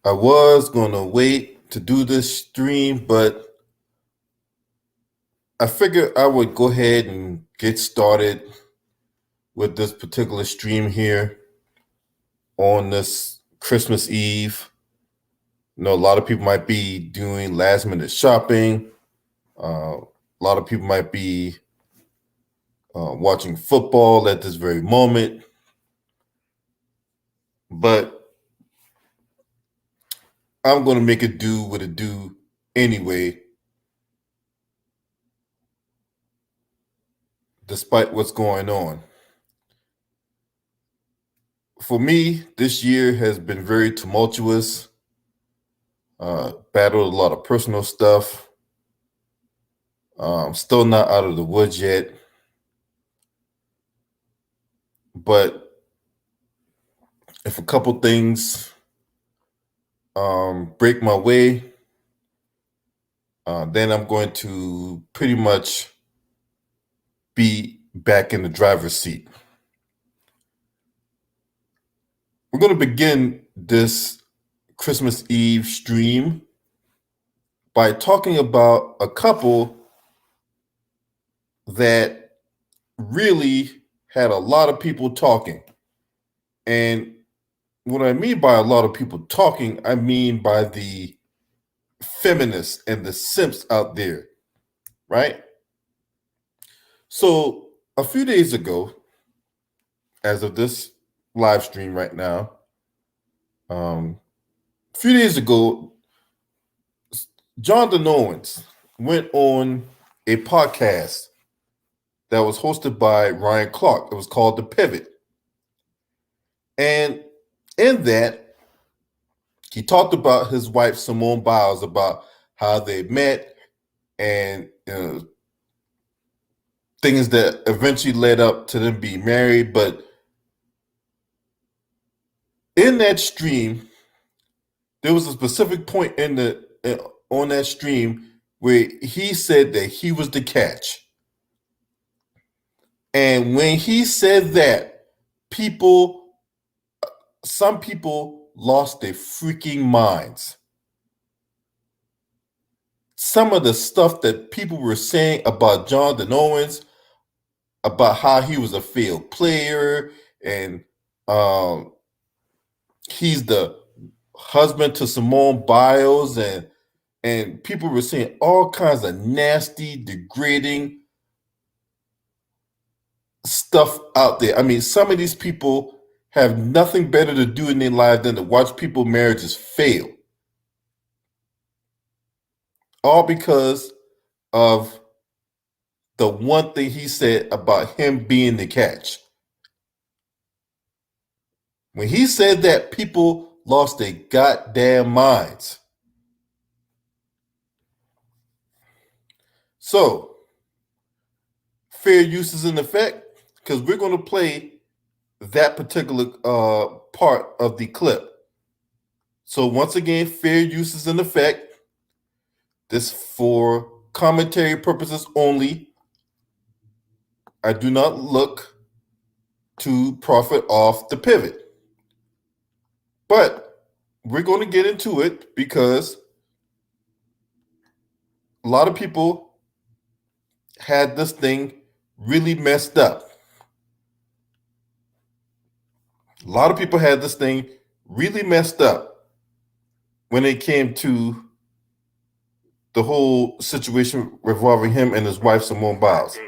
I was going to wait to do this stream, but I figured I would go ahead and get started with this particular stream here on this Christmas Eve. A lot of people might be doing last minute shopping. A lot of people might be watching football at this very moment. But I'm going to make it do what it do anyway, despite what's going on. For me, this year has been very tumultuous. Battled a lot of personal stuff. Still not out of the woods yet. But if a couple things break my way, then I'm going to pretty much be back in the driver's seat. We're going to begin this Christmas Eve stream by talking about a couple that really had a lot of people talking. And what I mean by a lot of people talking, I mean by the feminists and the simps out there, right? So a few days ago, as of this live stream right now, a few days ago, Jonathan Owens went on a podcast that was hosted by Ryan Clark. It was called The Pivot. And in that, he talked about his wife, Simone Biles, about how they met and things that eventually led up to them being married. But in that stream, there was a specific point on that stream where he said that he was the catch. And when he said that, some people lost their freaking minds. Some of the stuff that people were saying about Jonathan Owens, about how he was a failed player, and he's the husband to Simone Biles, and people were saying all kinds of nasty, degrading stuff out there. I mean, some of these people have nothing better to do in their life than to watch people's marriages fail. All because of the one thing he said about him being the catch. When he said that, people lost their goddamn minds. So, fair use is in effect, because we're going to play that particular part of the clip. So once again, fair use is in effect. This for commentary purposes only. I do not look to profit off the pivot. But we're going to get into it because a lot of people had this thing really messed up. A lot of people had this thing really messed up when it came to the whole situation revolving him and his wife, Simone Biles.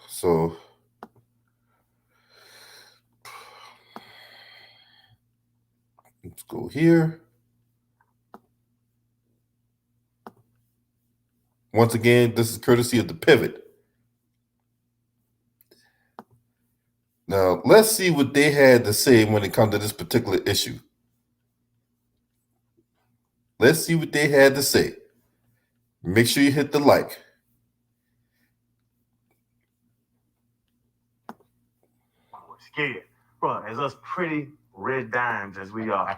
So let's go here. Once again, this is courtesy of the pivot. Now, let's see what they had to say when it comes to this particular issue. Let's see what they had to say. Make sure you hit the like. Scared. Bro, as us pretty red dimes as we are,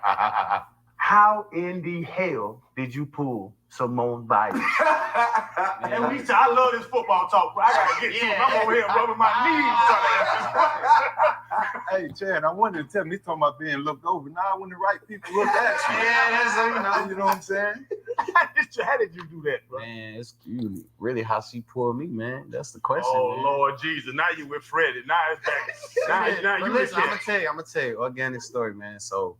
how in the hell did you pull Simone Biles? And I love this football talk, bro. I gotta get to it. I'm over here rubbing my knees trying to answer this question. Hey, Chad, I wanted to tell him he's talking about being looked over. Now, when the right people look at you, you know what I'm saying? How did you do that, bro? Man, it's really how she pulled me, man. That's the question. Oh, man. Lord Jesus. Now you with Freddie. Now it's back. now you Listen, with I'm gonna tell you, organic story, man. So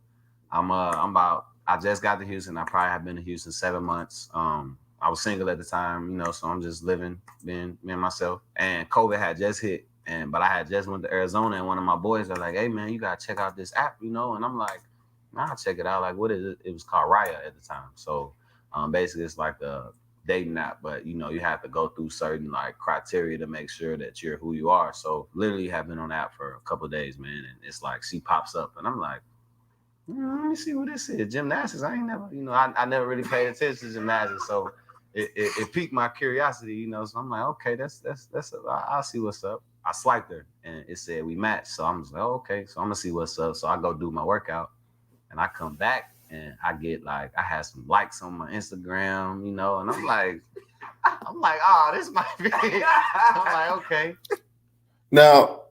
I just got to Houston. I probably have been to Houston 7 months. I was single at the time, so I'm just living, being me and myself. And COVID had just hit, but I had just went to Arizona, and one of my boys are like, "Hey, man, you gotta check out this app, And I'm like, "Nah, I'll check it out." Like, what is it? It was called Raya at the time. So, basically, it's like a dating app, but you have to go through certain like criteria to make sure that you're who you are. So, literally, have been on the app for a couple of days, man, and it's like she pops up, and I'm like, let me see what this is. Gymnastics. I ain't never, I never really paid attention to gymnastics, so it piqued my curiosity, So I'm like, okay, I'll see what's up. I swiped her, and it said we matched. So I'm just like, oh, okay, so I'm gonna see what's up. So I go do my workout, and I come back, and I get I had some likes on my Instagram, and I'm like, oh, this might be. I'm like, okay. Now,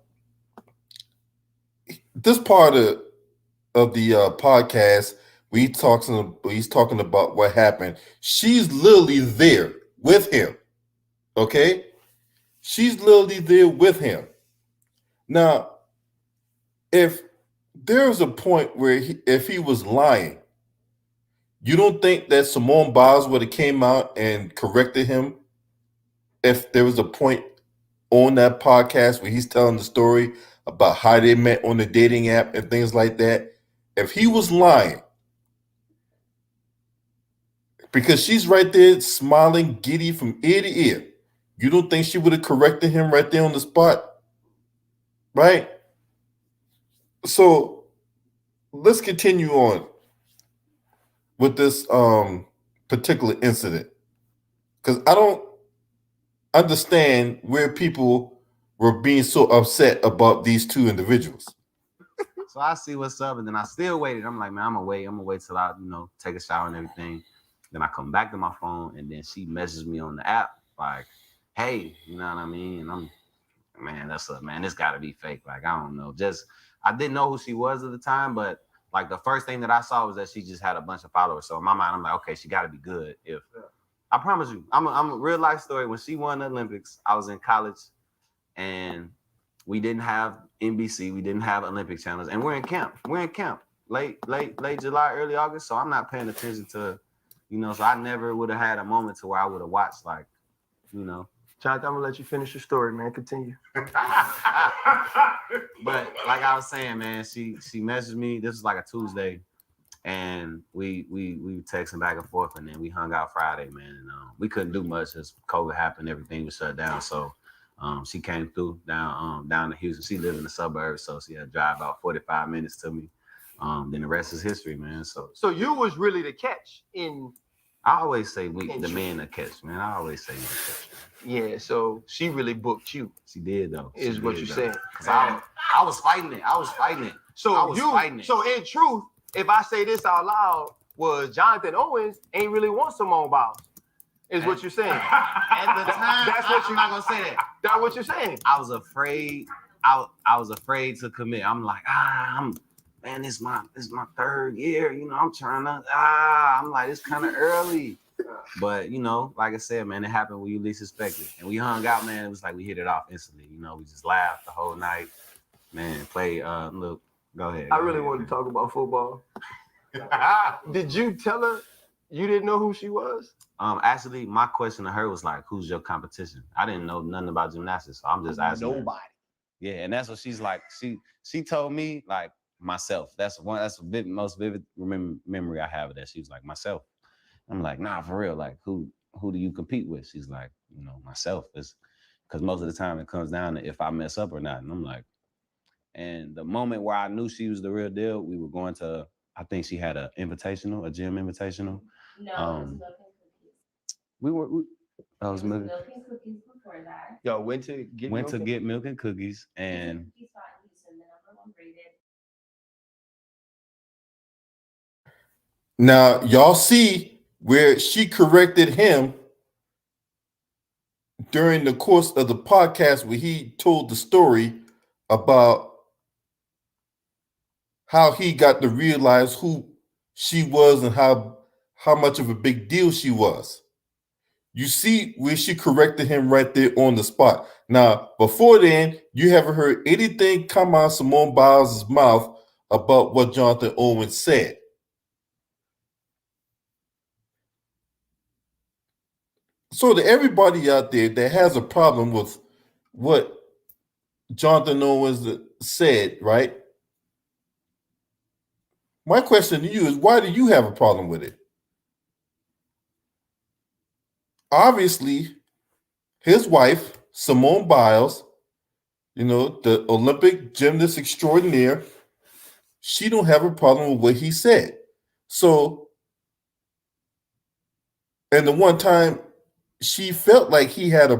this part of the podcast, he's talking about what happened. She's literally there with him. Okay? She's literally there with him. Now, if there's a point where if he was lying, you don't think that Simone Biles would have came out and corrected him if there was a point on that podcast where he's telling the story about how they met on the dating app and things like that? If he was lying, because she's right there smiling, giddy from ear to ear, you don't think she would have corrected him right there on the spot? Right? So let's continue on with this particular incident, because I don't understand where people were being so upset about these two individuals. So I see what's up, and then I still waited. I'm like, man, I'm gonna wait till I, take a shower and everything. Then I come back to my phone, and then she messages me on the app like, hey, you know what I mean? And I'm, man, this gotta be fake. Like, I don't know. I didn't know who she was at the time, but like the first thing that I saw was that she just had a bunch of followers. So in my mind, I'm like, okay, she gotta be good. I promise you, I'm a real life story. When she won the Olympics, I was in college, and we didn't have NBC, we didn't have Olympic channels, and we're in camp. Late July, early August. So I'm not paying attention to, so I never would have had a moment to where I would have watched, like, Jonathan, I'm gonna let you finish your story, man. Continue. But like I was saying, man, she messaged me. This was like a Tuesday, and we texting back and forth, and then we hung out Friday, man. And we couldn't do much as COVID happened, everything was shut down. So she came through down to Houston. She lived in the suburbs, so she had to drive about 45 minutes to me. Then the rest is history, man. So you was really the catch in. I always say the man to catch, man. I always say the catch. Yeah, so she really booked you. She did though. Is what you're saying? Cause I was fighting it. So in truth, if I say this out loud, was Jonathan Owens ain't really want Simone Biles. Is what you're saying? At the time, I'm not gonna say that. That's what you're saying. I was afraid. I was afraid to commit. I'm like, man, this is my third year. I'm trying to. I'm like, it's kind of early. But like I said, man, it happened when you least expected. And we hung out, man. It was like we hit it off instantly. We just laughed the whole night. Man, play. Look, go ahead. I really wanted to talk about football. Did you tell her you didn't know who she was? Actually, my question to her was like, "Who's your competition?" I didn't know nothing about gymnastics, so I'm just asking. Nobody. Yeah, and that's what she's like. She told me like myself. That's the most vivid memory I have of that. She was like myself. I'm like, nah, for real. Like, who do you compete with? She's like, myself. It's because most of the time it comes down to if I mess up or not. And I'm like, and the moment where I knew she was the real deal, we were going to. I think she had a gym invitational. No, we were. I was milk and cookies before that. Y'all went to get milk and cookies, and Cookies spot in Houston, the #1 rated. Now, y'all see where she corrected him during the course of the podcast where he told the story about how he got to realize who she was and how much of a big deal she was. You see where she corrected him right there on the spot. Now, before then, you haven't heard anything come out of Simone Biles' mouth about what Jonathan Owens said. So to everybody out there that has a problem with what Jonathan Owens said, right? My question to you is, why do you have a problem with it? Obviously, his wife, Simone Biles, the Olympic gymnast extraordinaire, she don't have a problem with what he said. So, and the one time she felt that she had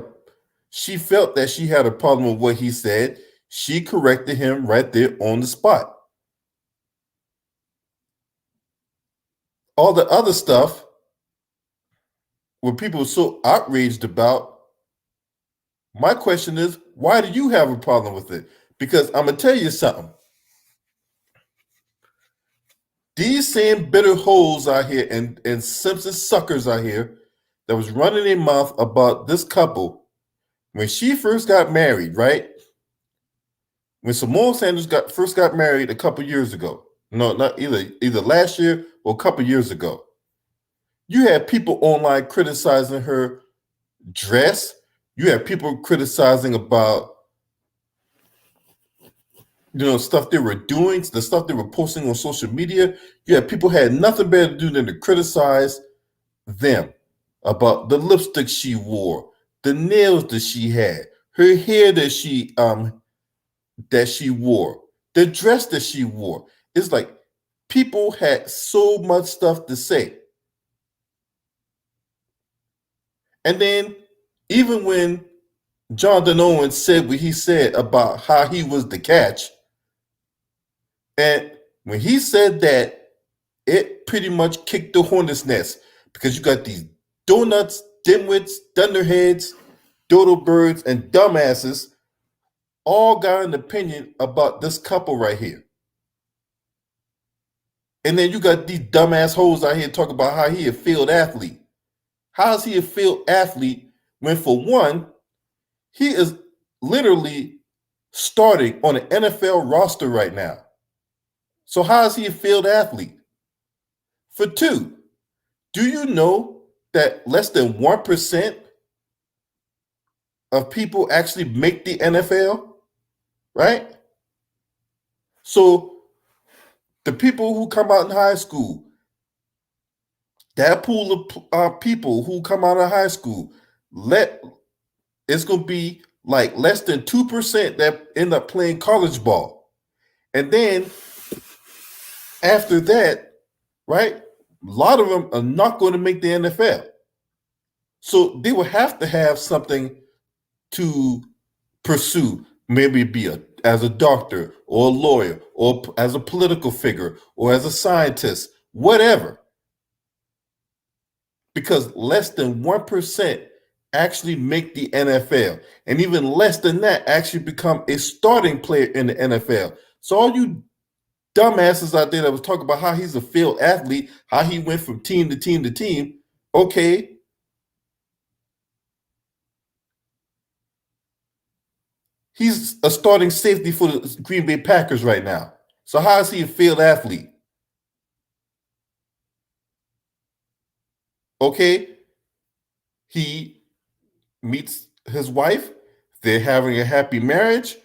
a problem with what he said, she corrected him right there on the spot. All the other stuff what people are so outraged about, my question is, why do you have a problem with it? Because I'm going to tell you something. These same bitter holes out here and Simpson suckers out here that was running their mouth about this couple when she first got married, right? When Simone Sanders first got married a couple years ago. No, not either last year or a couple years ago. You had people online criticizing her dress. You had people criticizing about stuff they were doing, the stuff they were posting on social media. You had people had nothing better to do than to criticize them about the lipstick she wore, the nails that she had, her hair that she wore, the dress that she wore. It's like people had so much stuff to say. And then even when Jonathan Owens said what he said about how he was the catch, and when he said that, it pretty much kicked the hornet's nest because you got these donuts, dimwits, thunderheads, dodo birds, and dumbasses all got an opinion about this couple right here. And then you got these dumbass hoes out here talking about how he a failed athlete. How is he a failed athlete when, for one, he is literally starting on an NFL roster right now? So how is he a failed athlete? For two, do you know that less than 1% of people actually make the NFL? Right? So the people who come out in high school, that pool of people who come out of high school, it's going to be like less than 2% that end up playing college ball. And then after that, right, a lot of them are not going to make the NFL. So they will have to have something to pursue, maybe as a doctor or a lawyer or as a political figure or as a scientist, whatever. Because less than 1% actually make the NFL. And even less than that actually become a starting player in the NFL. So all you dumbasses out there that was talking about how he's a failed athlete, how he went from team to team to team, okay. He's a starting safety for the Green Bay Packers right now. So how is he a failed athlete? Okay. He meets his wife. They're having a happy marriage.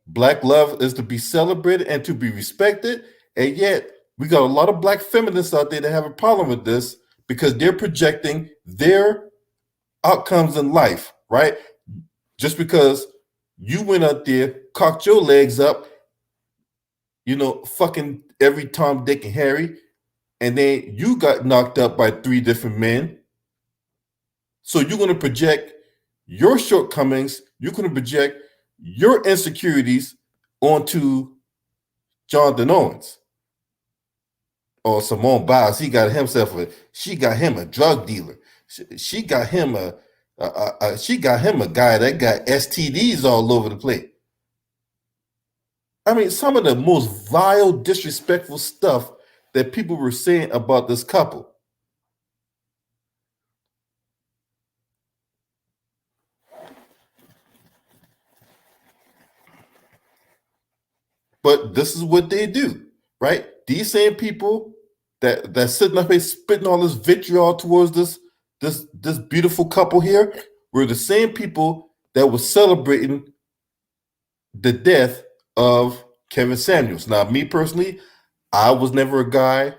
Black love is to be celebrated and to be respected. And yet we got a lot of black feminists out there that have a problem with this because they're projecting their outcomes in life, right? Just because you went out there, cocked your legs up, fucking every Tom, Dick, and Harry, and then you got knocked up by 3 different men. So you're going to project your shortcomings, you're going to project your insecurities onto Jonathan Owens. Or Simone Biles, she got him a drug dealer. She got him a guy that got STDs all over the place. I mean, some of the most vile, disrespectful stuff that people were saying about this couple. But this is what they do, right? These same people that sitting up here spitting all this vitriol towards this beautiful couple here were the same people that were celebrating the death of Kevin Samuels. Now, me personally, I was never a guy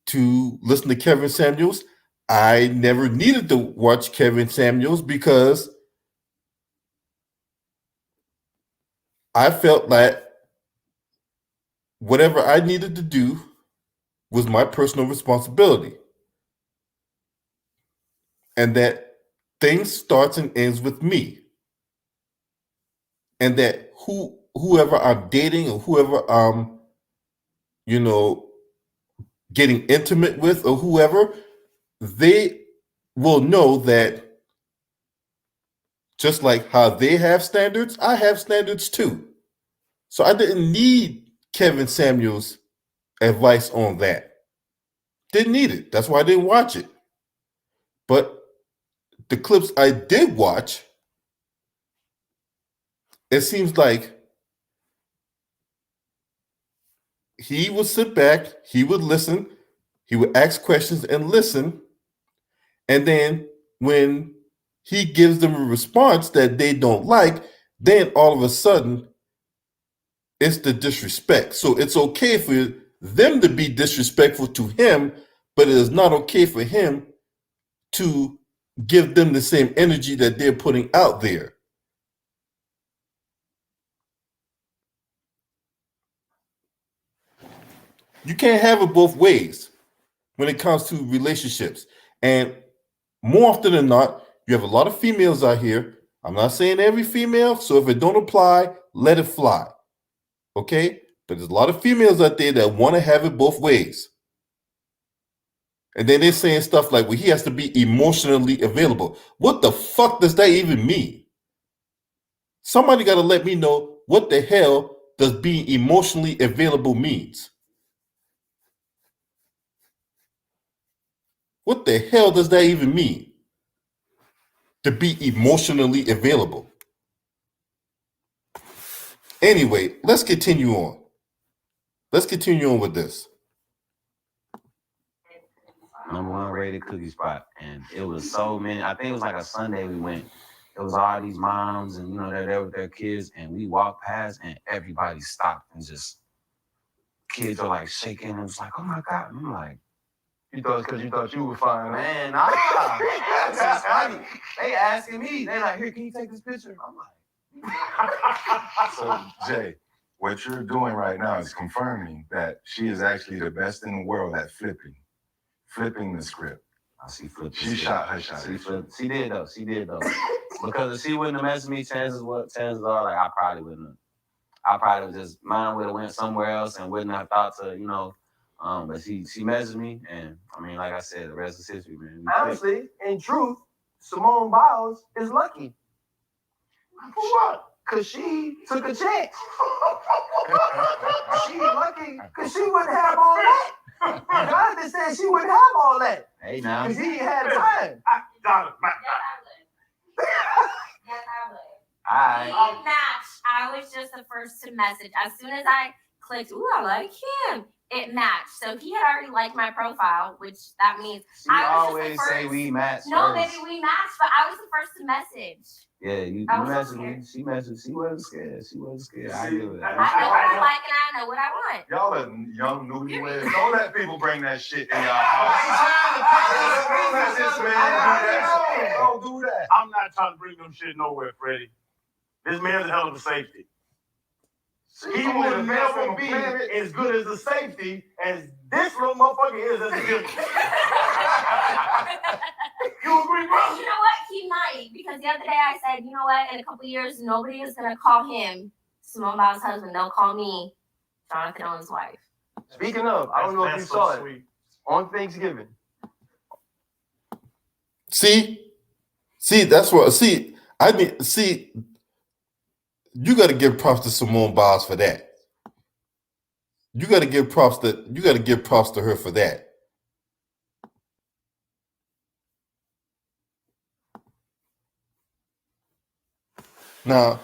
to listen to Kevin Samuels. I never needed to watch Kevin Samuels because I felt like whatever I needed to do was my personal responsibility. And that things starts and ends with me. And that whoever I'm dating or whoever I'm, getting intimate with or whoever, they will know that just like how they have standards, I have standards too. So I didn't need Kevin Samuels' advice on that. Didn't need it. That's why I didn't watch it. But the clips I did watch, it seems like he would sit back, he would listen, he would ask questions and listen. And then when he gives them a response that they don't like, then all of a sudden it's the disrespect. So it's okay for them to be disrespectful to him, but it is not okay for him to give them the same energy that they're putting out there. You can't have it both ways when it comes to relationships. And more often than not, you have a lot of females out here. I'm not saying every female, so if it don't apply, let it fly. Okay? But there's a lot of females out there that want to have it both ways. And then they're saying stuff like, well, he has to be emotionally available. What the fuck does that even mean? Somebody got to let me know what the hell does being emotionally available means. What the hell does that even mean? To be emotionally available. Anyway, let's continue on. Let's continue on with this. #1 rated cookie spot, and it was so many. I think it was like a Sunday we went. It was all these moms, and they're there with their kids, and we walked past, and everybody stopped and just kids are like shaking. And it was like, oh my god! And I'm like, You thought because you thought you were fine, man, nah. It's just funny. They asking me. They like, here, can you take this picture? I'm like, So Jay, what you're doing right now is confirming that she is actually the best in the world at flipping the script. She flipped. She shot her shot. She flipped. She did though. Because if she wouldn't have messaged me, chances are like I probably wouldn't have. I probably would just mine would have went somewhere else and wouldn't have thought to. But she messaged me, and I mean, like I said, the rest is history, man. honestly, in truth, Simone Biles is lucky. For what? Because she took a chance. She's lucky because she wouldn't have all that. Jonathan said she wouldn't have all that. Hey, now. Because he had time. Yes, I would. Yes, I would. Alright. It matched. I was just the first to message. As soon as I clicked, ooh, I like him, it matched. So he had already liked my profile, which that means She I was always just the say first. we match. No, first. baby, we matched, but I was the first to message. Yeah, you I was messaged scared. me. She messaged. She wasn't scared. I See, knew it. I know what I like and I know what I want. Y'all are young newlyweds. Don't let people bring that shit in y'all house. Don't let this man do that. Don't do that. I'm not trying to bring them shit nowhere, Freddie. This man's a hell of a safety. He would never be as good as a safety as this little motherfucker is as a giver. You agree, bro? You know what? He might, because the other day I said, you know what? In a couple years, nobody is gonna call him Simone Biles' husband. They'll call me Jonathan Owens' wife. Speaking of, I don't know if you saw it on Thanksgiving. See, that's what. See, I mean, see, you got to give props to Simone Biles for that. You got to give props to her for that. Now,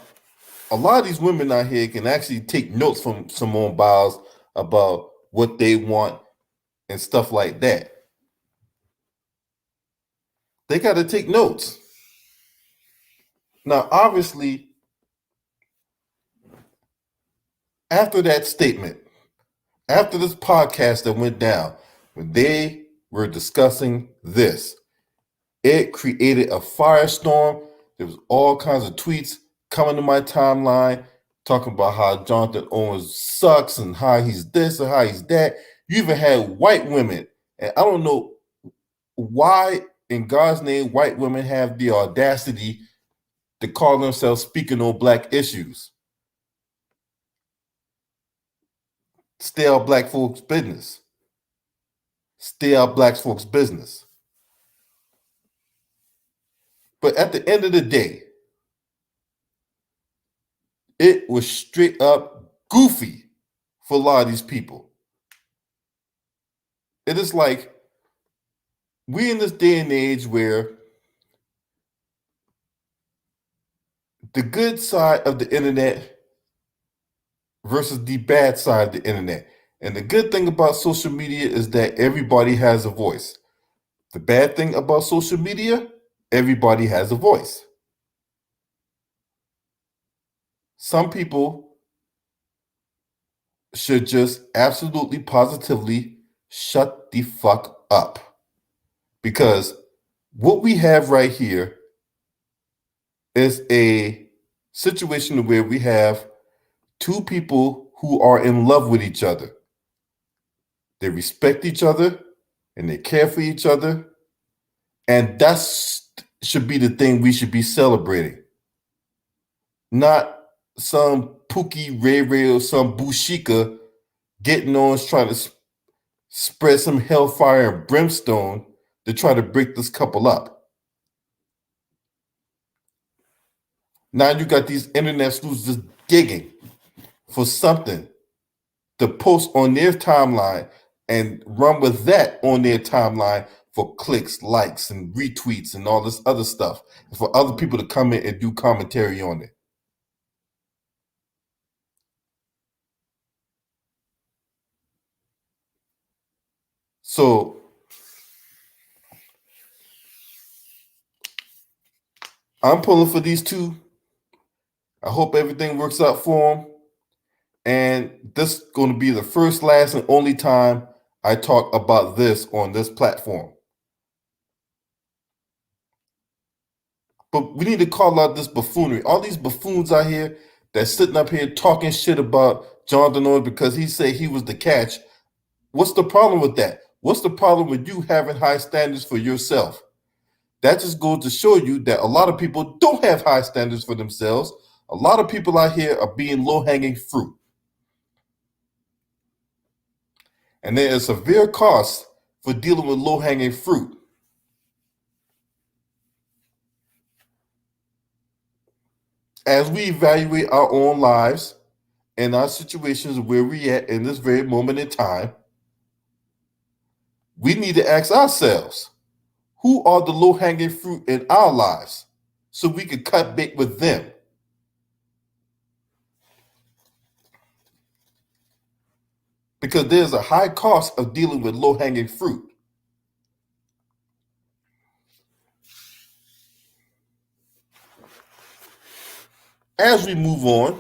a lot of these women out here can actually take notes from Simone Biles about what they want and stuff like that. They got to take notes. Now, obviously, after that statement, after this podcast that went down, when they were discussing this, it created a firestorm. There was all kinds of tweets coming to my timeline talking about how Jonathan Owens sucks and how he's this and how he's that. You even had white women, and I don't know why in God's name white women have the audacity to call themselves speaking on black issues. Stay out black folks' business. Stay out black folks' business. But at the end of the day, it was straight up goofy for a lot of these people. It is like we in this day and age where the good side of the internet versus the bad side of the internet. And the good thing about social media is that everybody has a voice. The bad thing about social media, everybody has a voice. Some people should just absolutely positively shut the fuck up. Because what we have right here is a situation where we have two people who are in love with each other. They respect each other and they care for each other. And that should be the thing we should be celebrating. Not some Pookie Ray Ray or some Bushika getting on trying to spread some hellfire and brimstone to try to break this couple up. Now you got these internet sleuths just digging for something to post on their timeline and run with that on their timeline for clicks, likes, and retweets and all this other stuff, and for other people to come in and do commentary on it. So I'm pulling for these two. I hope everything works out for them. And this is going to be the first, last, and only time I talk about this on this platform. But we need to call out this buffoonery. All these buffoons out here that's sitting up here talking shit about Jonathan Owens because he said he was the catch. What's the problem with that? What's the problem with you having high standards for yourself? That just goes to show you that a lot of people don't have high standards for themselves. A lot of people out here are being low-hanging fruit. And there is severe cost for dealing with low-hanging fruit. As we evaluate our own lives and our situations where we're at in this very moment in time, we need to ask ourselves, who are the low-hanging fruit in our lives so we can cut bait with them? Because there's a high cost of dealing with low-hanging fruit. As we move on,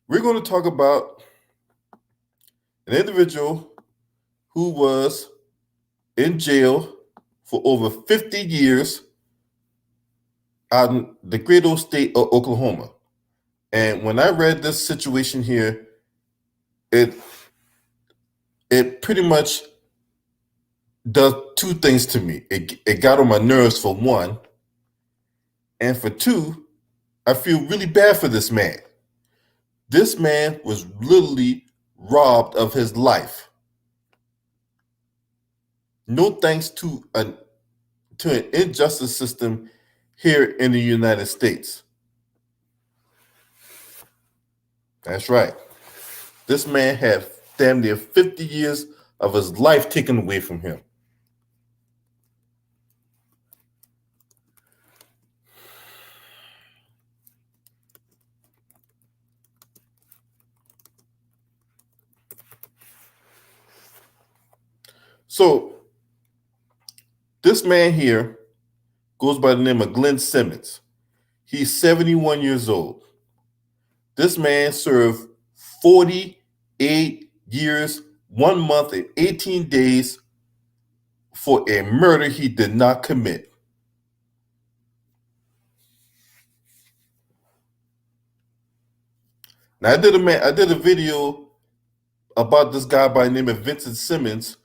we're going to talk about an individual who was in jail for over 50 years out in the great old state of Oklahoma. And when I read this situation here, it pretty much does two things to me. It got on my nerves for one, and for two, I feel really bad for this man. This man was literally robbed of his life. No thanks to an injustice system here in the United States. That's right. This man had damn near 50 years of his life taken away from him. So this man here goes by the name of Glenn Simmons. He's 71 years old. This man served 48 years, 1 month, and 18 days for a murder he did not commit. Now I did a video about this guy by the name of Vincent Simmons.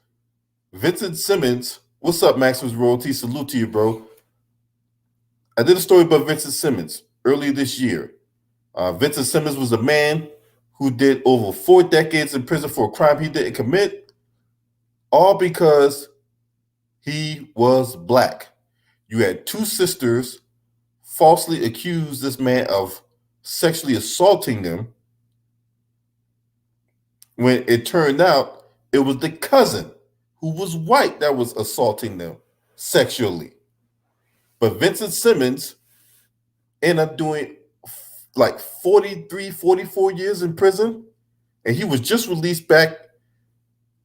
Vincent Simmons, what's up, Maximus Royalty? Salute to you, bro. I did a story about Vincent Simmons earlier this year. Vincent Simmons was a man who did over 4 decades in prison for a crime he didn't commit, all because he was black. You had 2 sisters falsely accused this man of sexually assaulting them, when it turned out it was the cousin who was white that was assaulting them sexually. But Vincent Simmons ended up doing like 43, 44 years in prison, and he was just released back.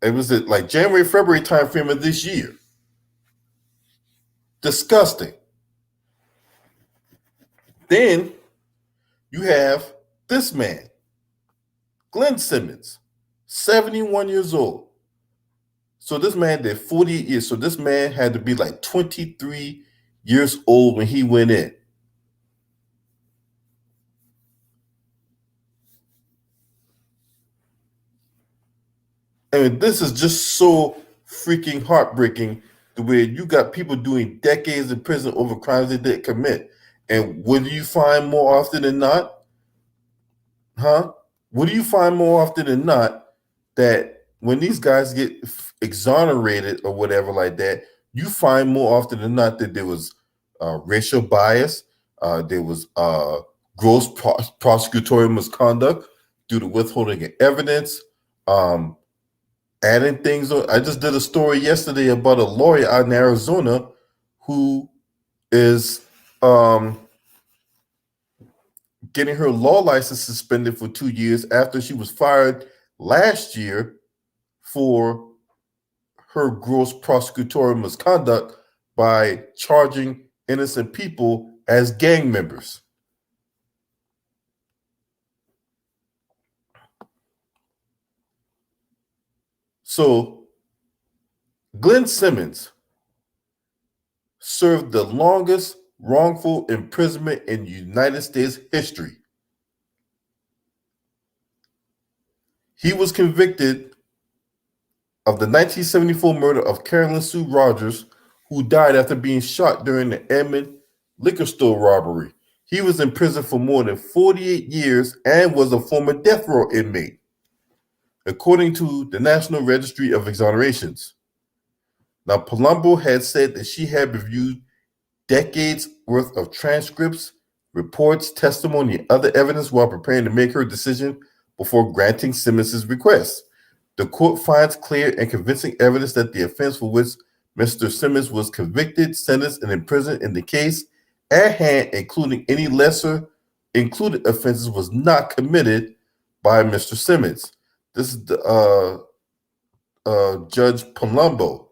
It was at like January, February timeframe of this year. Disgusting. Then you have this man, Glenn Simmons, 71 years old. So this man did 48 years. So this man had to be like 23 years old when he went in. I mean, this is just so freaking heartbreaking, the way you got people doing decades in prison over crimes they didn't commit. And what do you find more often than not? What do you find more often than not, that when these guys get exonerated or whatever like that, you find more often than not that there was racial bias, there was gross prosecutorial misconduct due to withholding of evidence, adding things on. I just did a story yesterday about a lawyer out in Arizona who is getting her law license suspended for 2 years after she was fired last year for her gross prosecutorial misconduct by charging innocent people as gang members. So Glenn Simmons served the longest wrongful imprisonment in United States history. He was convicted of the 1974 murder of Carolyn Sue Rogers, who died after being shot during the Edmond liquor store robbery. He was in prison for more than 48 years and was a former death row inmate, according to the National Registry of Exonerations. Now, Palumbo had said that she had reviewed decades worth of transcripts, reports, testimony, and other evidence while preparing to make her decision before granting Simmons' request. The court finds clear and convincing evidence that the offense for which Mr. Simmons was convicted, sentenced, and imprisoned in the case at hand, including any lesser included offenses, was not committed by Mr. Simmons. This is the Judge Palumbo.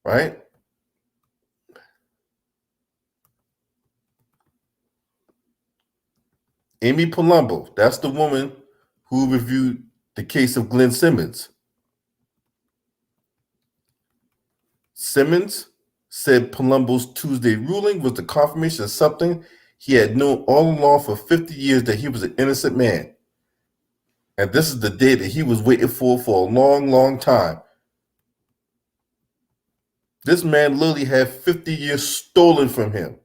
Right? Amy Palumbo, that's the woman who reviewed the case of Glenn Simmons. Simmons said Palumbo's Tuesday ruling was the confirmation of something he had known all along for 50 years, that he was an innocent man. And this is the day that he was waiting for a long, long time. This man literally had 50 years stolen from him.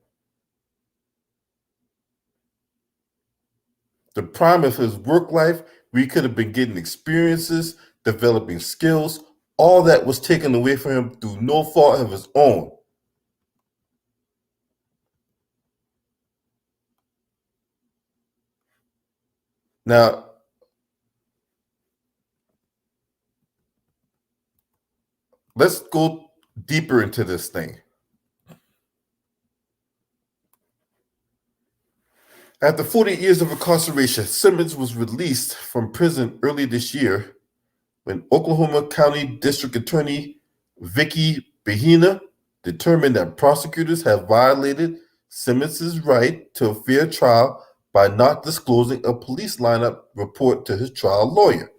The prime of his work life, we could have been getting experiences, developing skills, all that was taken away from him through no fault of his own. Now, let's go deeper into this thing. After 40 years of incarceration, Simmons was released from prison early this year when Oklahoma County District Attorney Vicky Bahena determined that prosecutors have violated Simmons' right to a fair trial by not disclosing a police lineup report to his trial lawyer.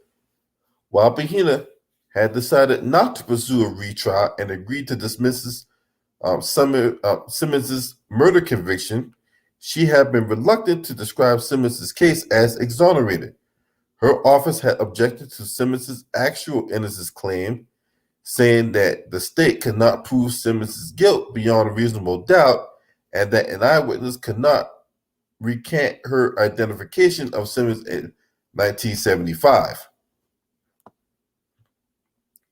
While Bahena had decided not to pursue a retrial and agreed to dismiss Simmons' murder conviction, she had been reluctant to describe Simmons' case as exonerated. Her office had objected to Simmons' actual innocence claim, saying that the state could not prove Simmons' guilt beyond a reasonable doubt and that an eyewitness could not recant her identification of Simmons in 1975.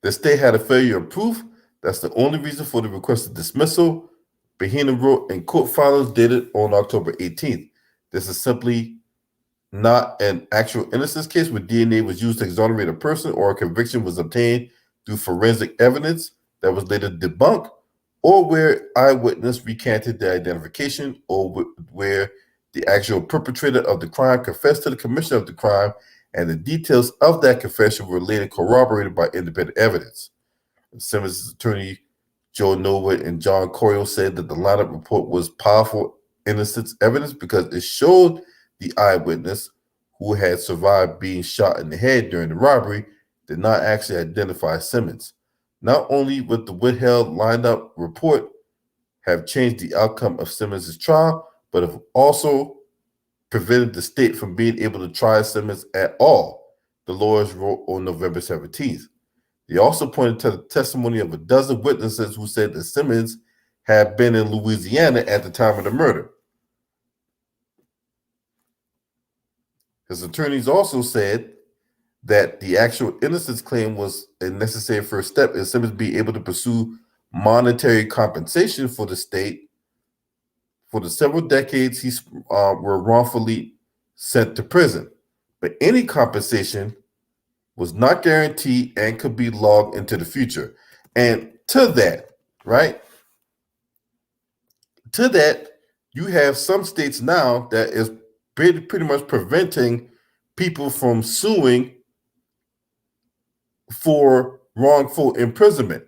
The state had a failure of proof. That's the only reason for the requested dismissal. Bahena wrote in court filings dated on October 18th. This is simply not an actual innocence case where DNA was used to exonerate a person or a conviction was obtained through forensic evidence that was later debunked, or where eyewitness recanted their identification, or where the actual perpetrator of the crime confessed to the commission of the crime and the details of that confession were later corroborated by independent evidence. Simmons' attorney Joe Norwood and John Coyle said that the lineup report was powerful innocence evidence because it showed the eyewitness, who had survived being shot in the head during the robbery, did not actually identify Simmons. Not only would the withheld lineup report have changed the outcome of Simmons' trial, but have also prevented the state from being able to try Simmons at all, the lawyers wrote on November 17th. They also pointed to the testimony of a dozen witnesses who said that Simmons had been in Louisiana at the time of the murder. His attorneys also said that the actual innocence claim was a necessary first step in Simmons being able to pursue monetary compensation for the state for the several decades he were wrongfully sent to prison. But any compensation was not guaranteed and could be logged into the future. And to that, right? To that, you have some states now that is pretty much preventing people from suing for wrongful imprisonment.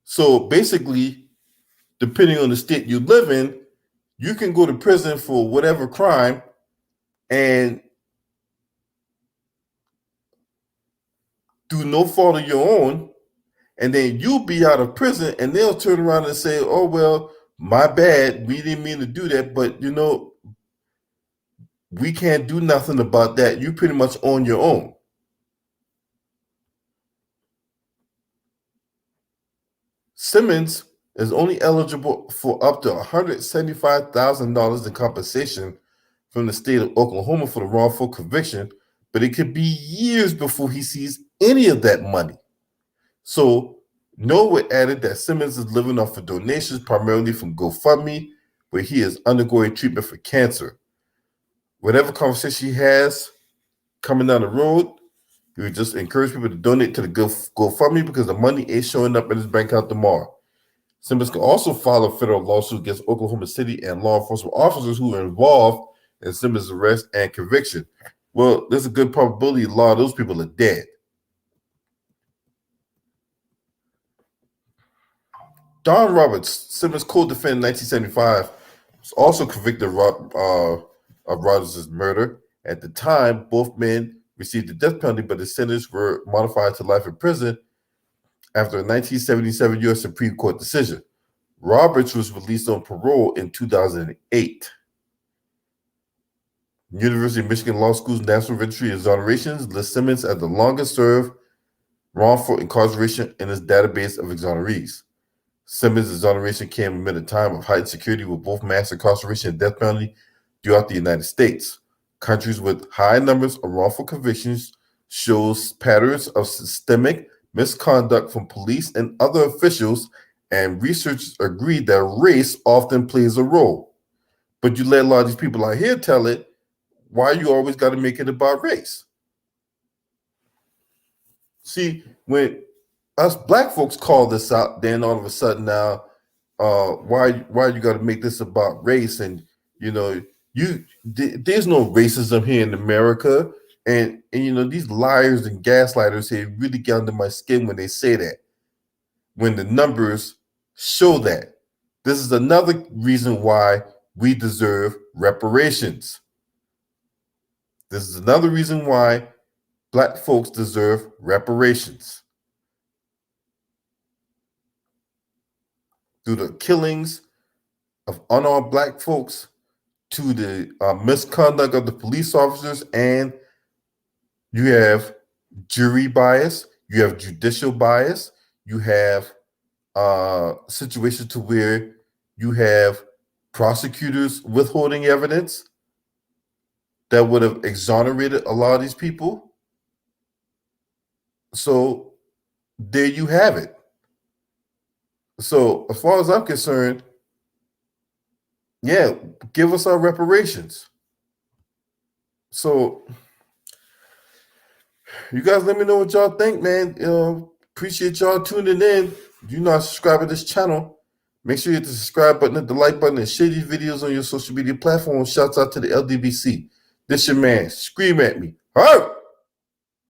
So basically, depending on the state you live in, you can go to prison for whatever crime and through no fault of your own, and then you'll be out of prison and they'll turn around and say, oh, well, my bad, we didn't mean to do that, but we can't do nothing about that. You pretty much on your own. Simmons is only eligible for up to $175,000 in compensation from the state of Oklahoma for the wrongful conviction, but it could be years before he sees any of that money. So Norwood added that Simmons is living off of donations primarily from GoFundMe, where he is undergoing treatment for cancer. Whatever conversation he has coming down the road, he would just encourage people to donate to the GoFundMe because the money is showing up in his bank account tomorrow. Simmons can also file a federal lawsuit against Oklahoma City and law enforcement officers who are involved in Simmons' arrest and conviction. Well, there's a good probability a lot of those people are dead. Don Roberts, Simmons' co-defendant in 1975, was also convicted of Rogers' murder. At the time, both men received the death penalty, but the sentences were modified to life in prison after a 1977 U.S. Supreme Court decision. Roberts was released on parole in 2008. University of Michigan Law School's National Registry of Exonerations lists Simmons as the longest-served wrongful incarceration in its database of exonerees. Simmons' exoneration came amid a time of heightened security with both mass incarceration and death penalty throughout the United States. Countries with high numbers of wrongful convictions shows patterns of systemic misconduct from police and other officials, and researchers agree that race often plays a role. But you let a lot of these people out here tell it, why you always got to make it about race? See, when us black folks call this out, then all of a sudden now, why you got to make this about race? And there's no racism here in America, and these liars and gaslighters here really get under my skin when they say that. When the numbers show that, this is another reason why we deserve reparations. This is another reason why black folks deserve reparations. Through the killings of unarmed black folks, to the misconduct of the police officers, and you have jury bias, you have judicial bias, you have situations to where you have prosecutors withholding evidence that would have exonerated a lot of these people. So there you have it. So as far as I'm concerned, yeah, give us our reparations. So you guys let me know what y'all think, man. Appreciate y'all tuning in. If you're not subscribed to this channel, make sure you hit the subscribe button, hit the like button, and share these videos on your social media platforms. Shouts out to the LDBC. This your man. Scream at me. All right.